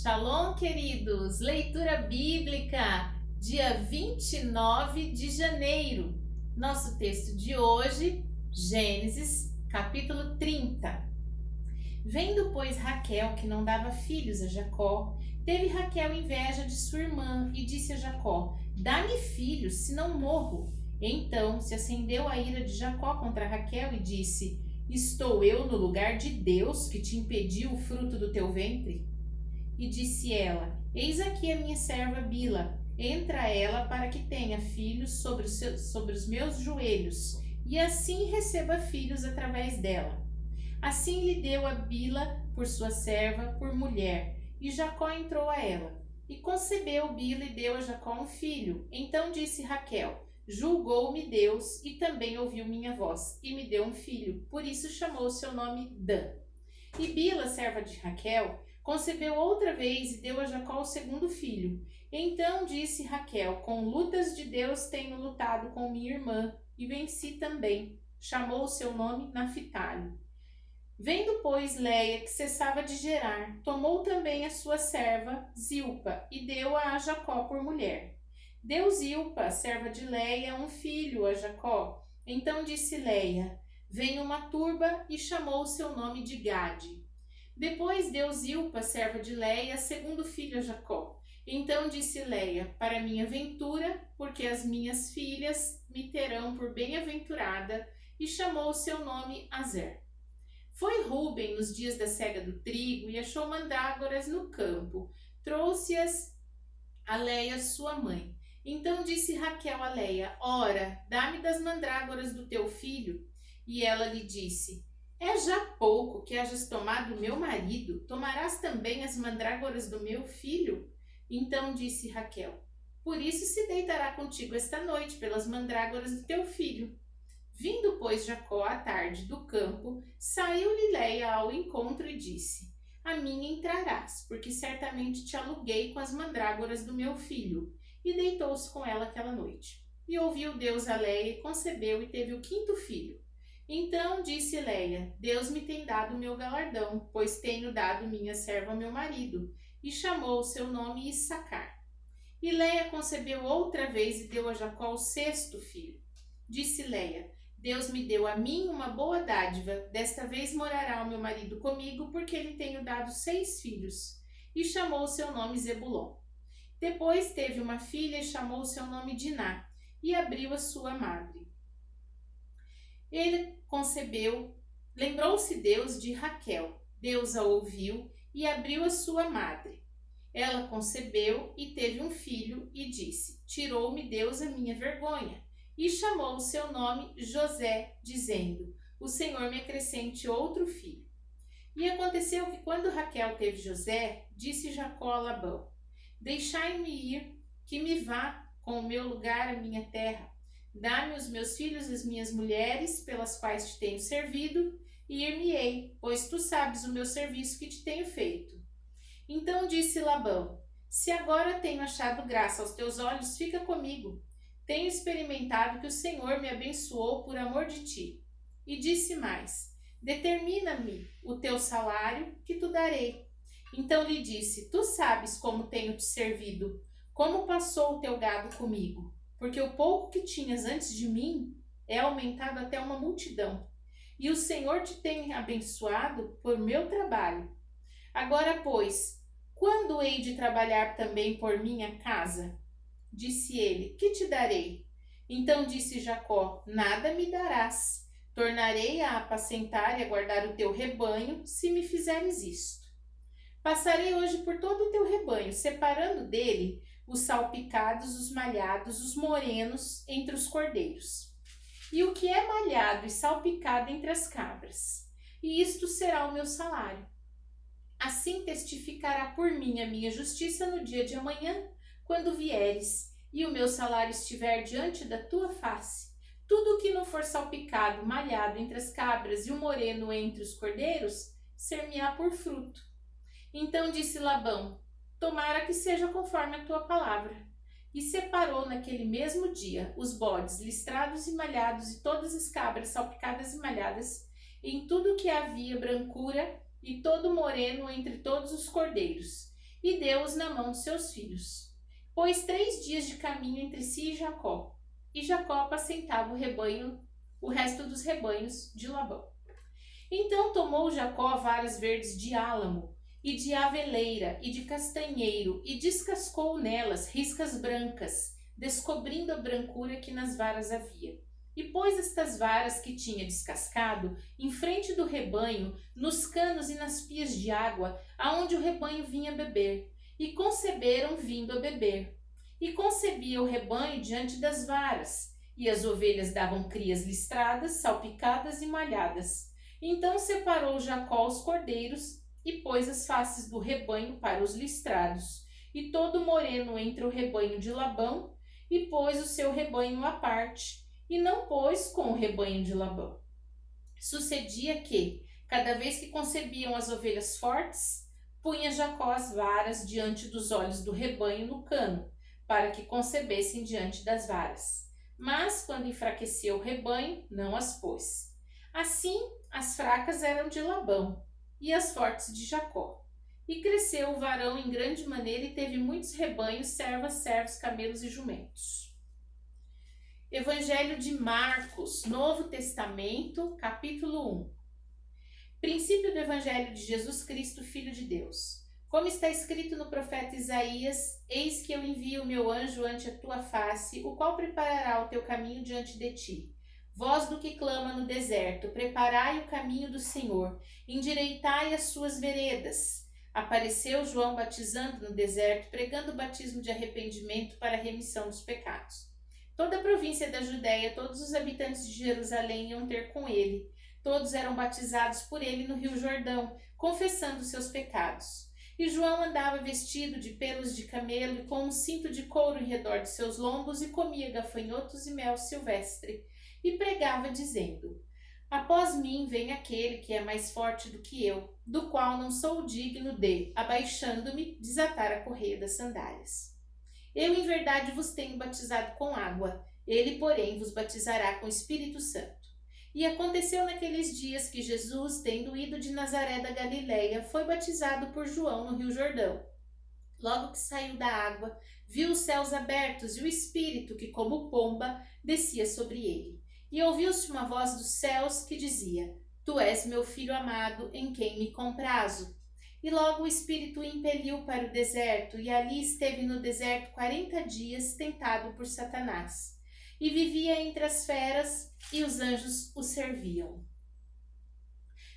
Shalom, queridos! Leitura bíblica, dia 29 de janeiro. Nosso texto de hoje, Gênesis, capítulo 30. Vendo, pois, Raquel que não dava filhos a Jacó, teve Raquel inveja de sua irmã e disse a Jacó: Dá-me filhos, senão morro. Então se acendeu a ira de Jacó contra Raquel e disse: Estou eu no lugar de Deus que te impediu o fruto do teu ventre? E disse ela: Eis aqui a minha serva Bila, entra ela para que tenha filhos sobre os meus joelhos, e assim receba filhos através dela. Assim lhe deu a Bila por sua serva, por mulher, e Jacó entrou a ela. E concebeu Bila e deu a Jacó um filho. Então disse Raquel: Julgou-me Deus e também ouviu minha voz, e me deu um filho. Por isso chamou seu nome Dan. E Bila, serva de Raquel, concebeu outra vez e deu a Jacó o segundo filho. Então disse Raquel: Com lutas de Deus tenho lutado com minha irmã e venci também. Chamou o seu nome Naphtali. Vendo, pois, Leia que cessava de gerar, tomou também a sua serva Zilpa e deu-a a Jacó por mulher. Deu Zilpa, serva de Leia, um filho a Jacó. Então disse Leia: Venha uma turba, e chamou o seu nome de Gade. Depois deu Zilpa, serva de Leia, segundo filho a Jacó. Então disse Leia: Para minha ventura, porque as minhas filhas me terão por bem-aventurada, e chamou o seu nome Azer. Foi Ruben nos dias da cega do trigo e achou mandrágoras no campo. Trouxe-as a Leia, sua mãe. Então disse Raquel a Leia: Ora, dá-me das mandrágoras do teu filho. E ela lhe disse: É já pouco que hajas tomado meu marido, tomarás também as mandrágoras do meu filho? Então disse Raquel: Por isso se deitará contigo esta noite pelas mandrágoras do teu filho. Vindo, pois, Jacó à tarde do campo, saiu-lhe Leia ao encontro e disse: A mim entrarás, porque certamente te aluguei com as mandrágoras do meu filho. E deitou-se com ela aquela noite. E ouviu Deus a Leia, e concebeu, e teve o quinto filho. Então disse Leia: Deus me tem dado o meu galardão, pois tenho dado minha serva ao meu marido. E chamou o seu nome Issacar. E Leia concebeu outra vez e deu a Jacó o sexto filho. Disse Leia: Deus me deu a mim uma boa dádiva, desta vez morará o meu marido comigo, porque lhe tenho dado 6 filhos. E chamou o seu nome Zebulon. Depois teve uma filha e chamou o seu nome Diná, e abriu a sua madre. Ele concebeu, lembrou-se Deus de Raquel. Deus a ouviu e abriu a sua madre. Ela concebeu e teve um filho e disse: Tirou-me Deus a minha vergonha. E chamou o seu nome José, dizendo: O Senhor me acrescente outro filho. E aconteceu que quando Raquel teve José, disse Jacó a Labão: Deixai-me ir, que me vá com o meu lugar à minha terra. Dá-me os meus filhos e as minhas mulheres, pelas quais te tenho servido, e ir-me-ei, pois tu sabes o meu serviço que te tenho feito. Então disse Labão: Se agora tenho achado graça aos teus olhos, fica comigo. Tenho experimentado que o Senhor me abençoou por amor de ti. E disse mais: Determina-me o teu salário, que tu darei. Então lhe disse: Tu sabes como tenho te servido, como passou o teu gado comigo. Porque o pouco que tinhas antes de mim é aumentado até uma multidão. E o Senhor te tem abençoado por meu trabalho. Agora, pois, quando hei de trabalhar também por minha casa? Disse ele: Que te darei? Então disse Jacó: Nada me darás. Tornarei a apacentar e a guardar o teu rebanho, se me fizeres isto. Passarei hoje por todo o teu rebanho, separando dele os salpicados, os malhados, os morenos entre os cordeiros, e o que é malhado e salpicado entre as cabras. E isto será o meu salário. Assim testificará por mim a minha justiça no dia de amanhã, quando vieres, e o meu salário estiver diante da tua face. Tudo o que não for salpicado, malhado entre as cabras e o moreno entre os cordeiros, ser-me-á por fruto. Então disse Labão: Tomara que seja conforme a tua palavra. E separou naquele mesmo dia os bodes listrados e malhados e todas as cabras salpicadas e malhadas, em tudo que havia brancura, e todo moreno entre todos os cordeiros. e deu-os na mão de seus filhos. Pôs 3 dias de caminho entre si e Jacó apacentava o resto dos rebanhos de Labão. Então tomou Jacó varas verdes de álamo, e de aveleira, e de castanheiro, e descascou nelas riscas brancas, descobrindo a brancura que nas varas havia. E pôs estas varas que tinha descascado em frente do rebanho, nos canos e nas pias de água, aonde o rebanho vinha beber, e conceberam vindo a beber. E concebia o rebanho diante das varas, e as ovelhas davam crias listradas, salpicadas e malhadas. Então separou Jacó os cordeiros e pôs as faces do rebanho para os listrados, e todo moreno entre o rebanho de Labão, e pôs o seu rebanho à parte, e não pôs com o rebanho de Labão. Sucedia que, cada vez que concebiam as ovelhas fortes, punha Jacó as varas diante dos olhos do rebanho no cano, para que concebessem diante das varas. Mas, quando enfraquecia o rebanho, não as pôs. Assim, as fracas eram de Labão, e as fortes de Jacó. E cresceu o varão em grande maneira e teve muitos rebanhos, servas, servos, camelos e jumentos. Evangelho de Marcos, Novo Testamento, capítulo 1. Princípio do Evangelho de Jesus Cristo, Filho de Deus. Como está escrito no profeta Isaías, eis que eu envio o meu anjo ante a tua face, o qual preparará o teu caminho diante de ti. Voz do que clama no deserto, preparai o caminho do Senhor, endireitai as suas veredas. Apareceu João batizando no deserto, pregando o batismo de arrependimento para a remissão dos pecados. Toda a província da Judéia, todos os habitantes de Jerusalém iam ter com ele. Todos eram batizados por ele no Rio Jordão, confessando seus pecados. E João andava vestido de pelos de camelo e com um cinto de couro em redor de seus lombos e comia gafanhotos e mel silvestre. E pregava dizendo: após mim vem aquele que é mais forte do que eu, do qual não sou digno de, abaixando-me, desatar a correia das sandálias. Eu em verdade vos tenho batizado com água, ele, porém, vos batizará com o Espírito Santo. E aconteceu naqueles dias que Jesus, tendo ido de Nazaré da Galileia, foi batizado por João no Rio Jordão. Logo que saiu da água, viu os céus abertos e o Espírito, que como pomba, descia sobre ele. E ouviu-se uma voz dos céus que dizia: Tu és meu filho amado, em quem me comprazo. E logo o Espírito o impeliu para o deserto, e ali esteve no deserto 40 dias, tentado por Satanás. E vivia entre as feras, e os anjos o serviam.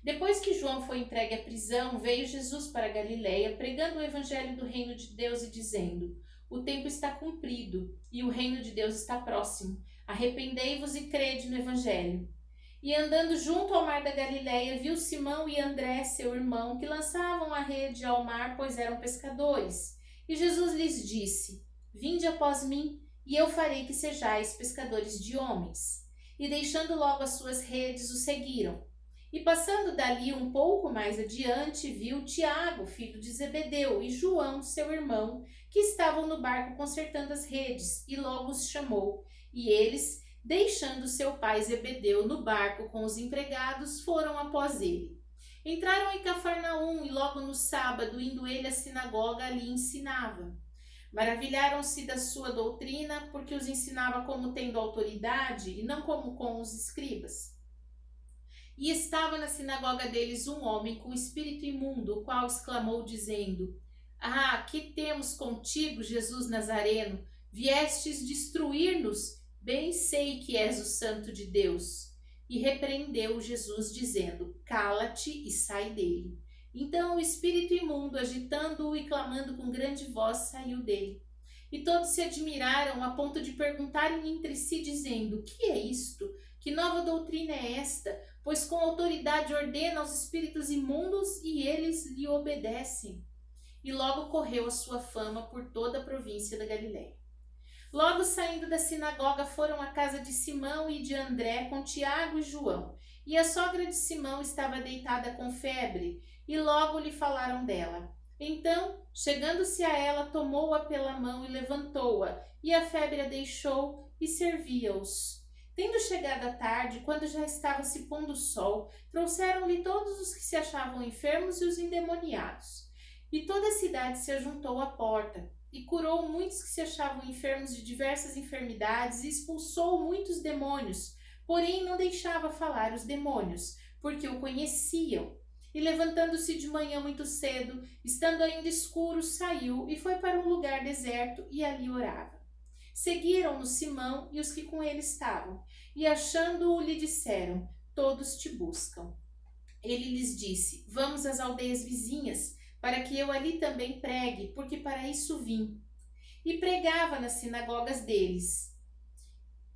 Depois que João foi entregue à prisão, veio Jesus para a Galileia, pregando o evangelho do reino de Deus e dizendo: O tempo está cumprido, e o reino de Deus está próximo. Arrependei-vos e crede no evangelho. E andando junto ao mar da Galileia, viu Simão e André, seu irmão, que lançavam a rede ao mar, pois eram pescadores. E Jesus lhes disse: Vinde após mim, e eu farei que sejais pescadores de homens. E deixando logo as suas redes, o seguiram. E passando dali um pouco mais adiante, viu Tiago, filho de Zebedeu, e João, seu irmão, que estavam no barco consertando as redes, e logo os chamou. E eles, deixando seu pai Zebedeu no barco com os empregados, foram após ele. Entraram em Cafarnaum, e logo no sábado, indo ele à sinagoga, ali ensinava. Maravilharam-se da sua doutrina, porque os ensinava como tendo autoridade, e não como com os escribas. E estava na sinagoga deles um homem com espírito imundo, o qual exclamou, dizendo: Ah, que temos contigo, Jesus Nazareno? Viestes destruir-nos? Bem sei que és o Santo de Deus. E repreendeu Jesus, dizendo: Cala-te e sai dele. Então o espírito imundo, agitando-o e clamando com grande voz, saiu dele. E todos se admiraram a ponto de perguntarem entre si, dizendo: Que é isto? Que nova doutrina é esta? Pois com autoridade ordena aos espíritos imundos e eles lhe obedecem. E logo correu a sua fama por toda a província da Galileia. Logo saindo da sinagoga foram à casa de Simão e de André com Tiago e João. E a sogra de Simão estava deitada com febre, e logo lhe falaram dela. Então, chegando-se a ela, tomou-a pela mão e levantou-a, e a febre a deixou, e servia-os. Tendo chegado a tarde, quando já estava se pondo o sol, trouxeram-lhe todos os que se achavam enfermos e os endemoniados. E toda a cidade se ajuntou à porta, e curou muitos que se achavam enfermos de diversas enfermidades, e expulsou muitos demônios, porém não deixava falar os demônios, porque o conheciam. E levantando-se de manhã muito cedo, estando ainda escuro, saiu e foi para um lugar deserto e ali orava. Seguiram-no Simão e os que com ele estavam, e achando-o lhe disseram: todos te buscam. Ele lhes disse: vamos às aldeias vizinhas, para que eu ali também pregue, porque para isso vim. E pregava nas sinagogas deles,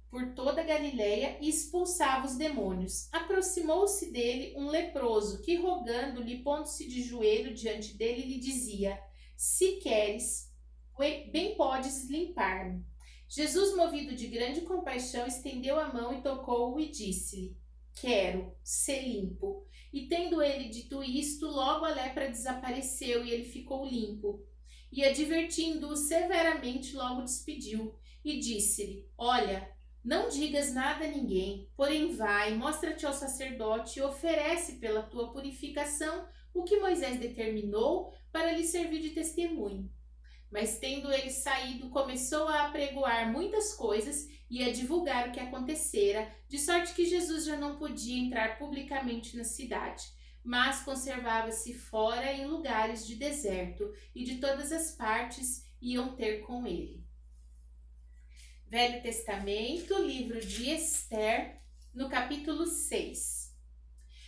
por toda a Galileia, e expulsava os demônios. Aproximou-se dele um leproso, que rogando-lhe, pondo-se de joelho diante dele, lhe dizia: se queres, bem podes limpar-me. Jesus, movido de grande compaixão, estendeu a mão e tocou-o e disse-lhe: quero, ser limpo. E tendo ele dito isto, logo a lepra desapareceu e ele ficou limpo. E advertindo-o severamente, logo despediu e disse-lhe: olha, não digas nada a ninguém, porém vai, mostra-te ao sacerdote e oferece pela tua purificação o que Moisés determinou para lhe servir de testemunho. Mas tendo ele saído, começou a apregoar muitas coisas e a divulgar o que acontecera, de sorte que Jesus já não podia entrar publicamente na cidade, mas conservava-se fora em lugares de deserto, e de todas as partes iam ter com ele. Velho Testamento, livro de Ester, no capítulo 6.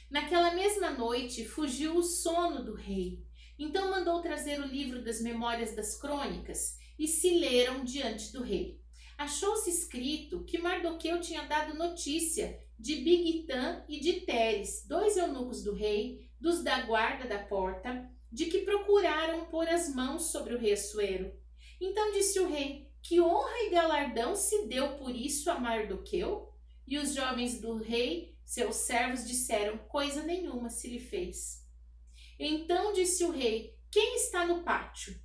Naquela mesma noite fugiu o sono do rei. Então mandou trazer o livro das memórias das crônicas e se leram diante do rei. Achou-se escrito que Mardoqueu tinha dado notícia de Bigtã e de Teres, dois eunucos do rei, dos da guarda da porta, de que procuraram pôr as mãos sobre o rei Assuero. Então disse o rei: que honra e galardão se deu por isso a Mardoqueu? E os jovens do rei, seus servos, disseram: coisa nenhuma se lhe fez. Então disse o rei: quem está no pátio?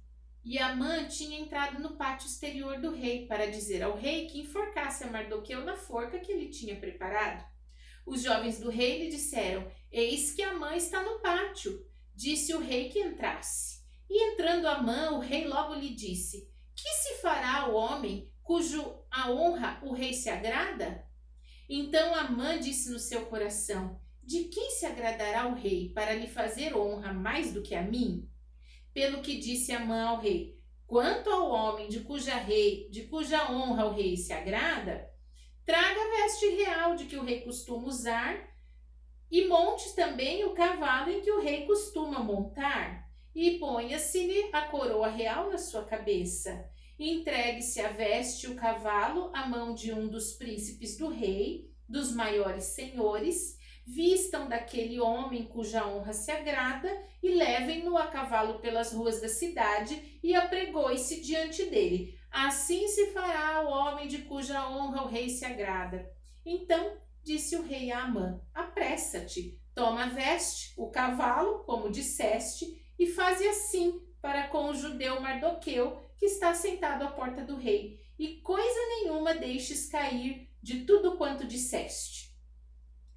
E Amã tinha entrado no pátio exterior do rei para dizer ao rei que enforcasse a Mardoqueu na forca que ele tinha preparado. Os jovens do rei lhe disseram: eis que Amã está no pátio. Disse o rei que entrasse. E entrando Amã, o rei logo lhe disse: que se fará ao homem cujo a honra o rei se agrada? Então Amã disse no seu coração: de quem se agradará o rei para lhe fazer honra mais do que a mim? Pelo que disse Amã ao rei: quanto ao homem de cuja honra o rei se agrada, traga a veste real de que o rei costuma usar e monte também o cavalo em que o rei costuma montar, e ponha-se-lhe a coroa real na sua cabeça. Entregue-se a veste e o cavalo à mão de um dos príncipes do rei, dos maiores senhores, vistam daquele homem cuja honra se agrada e levem-no a cavalo pelas ruas da cidade e apregoe-se diante dele. Assim se fará ao homem de cuja honra o rei se agrada. Então disse o rei a Amã: apressa-te, toma a veste, o cavalo, como disseste, e faze assim para com o judeu Mardoqueu, que está sentado à porta do rei, e coisa nenhuma deixes cair de tudo quanto disseste.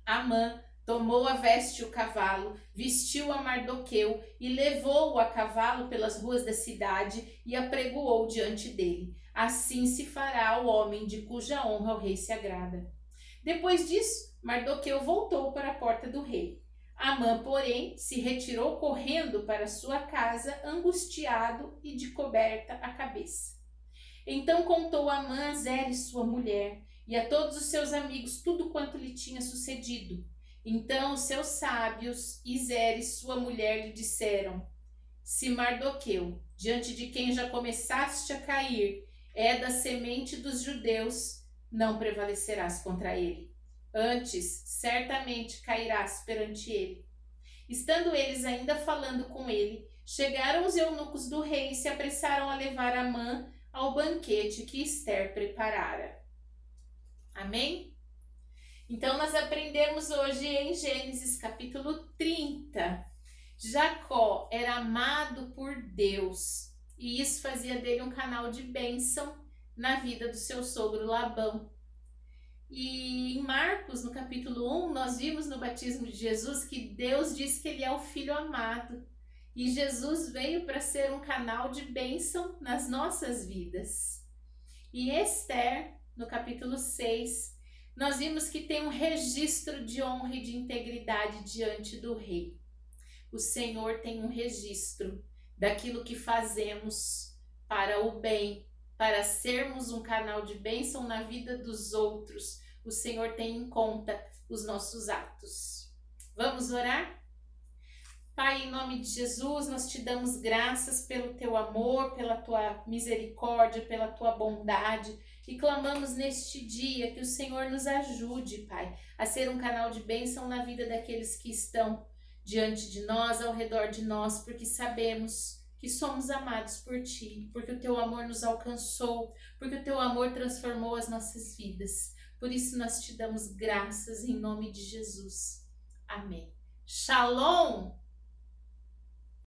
Amã tomou a veste e o cavalo, vestiu a Mardoqueu e levou-o a cavalo pelas ruas da cidade e apregoou diante dele. Assim se fará ao homem de cuja honra o rei se agrada. Depois disso, Mardoqueu voltou para a porta do rei. Amã, porém, se retirou correndo para sua casa, angustiado e de coberta a cabeça. Então contou Amã a Zeres, sua mulher, e a todos os seus amigos tudo quanto lhe tinha sucedido. Então os seus sábios e Zeres, sua mulher, lhe disseram: se Mardoqueu, diante de quem já começaste a cair, é da semente dos judeus, não prevalecerás contra ele. Antes, certamente cairás perante ele. Estando eles ainda falando com ele, chegaram os eunucos do rei e se apressaram a levar Amã ao banquete que Ester preparara. Amém? Então nós aprendemos hoje em Gênesis capítulo 30. Jacó era amado por Deus e isso fazia dele um canal de bênção na vida do seu sogro Labão. E em Marcos, no capítulo 1, nós vimos no batismo de Jesus que Deus diz que ele é o filho amado. E Jesus veio para ser um canal de bênção nas nossas vidas. E Esther, no capítulo 6, nós vimos que tem um registro de honra e de integridade diante do rei. O Senhor tem um registro daquilo que fazemos para o bem, para sermos um canal de bênção na vida dos outros. O Senhor tem em conta os nossos atos. Vamos orar? Pai, em nome de Jesus, nós te damos graças pelo teu amor, pela tua misericórdia, pela tua bondade e clamamos neste dia que o Senhor nos ajude, Pai, a ser um canal de bênção na vida daqueles que estão diante de nós, ao redor de nós, porque sabemos que somos amados por Ti, porque o Teu amor nos alcançou, porque o Teu amor transformou as nossas vidas. Por isso nós te damos graças em nome de Jesus. Amém. Shalom!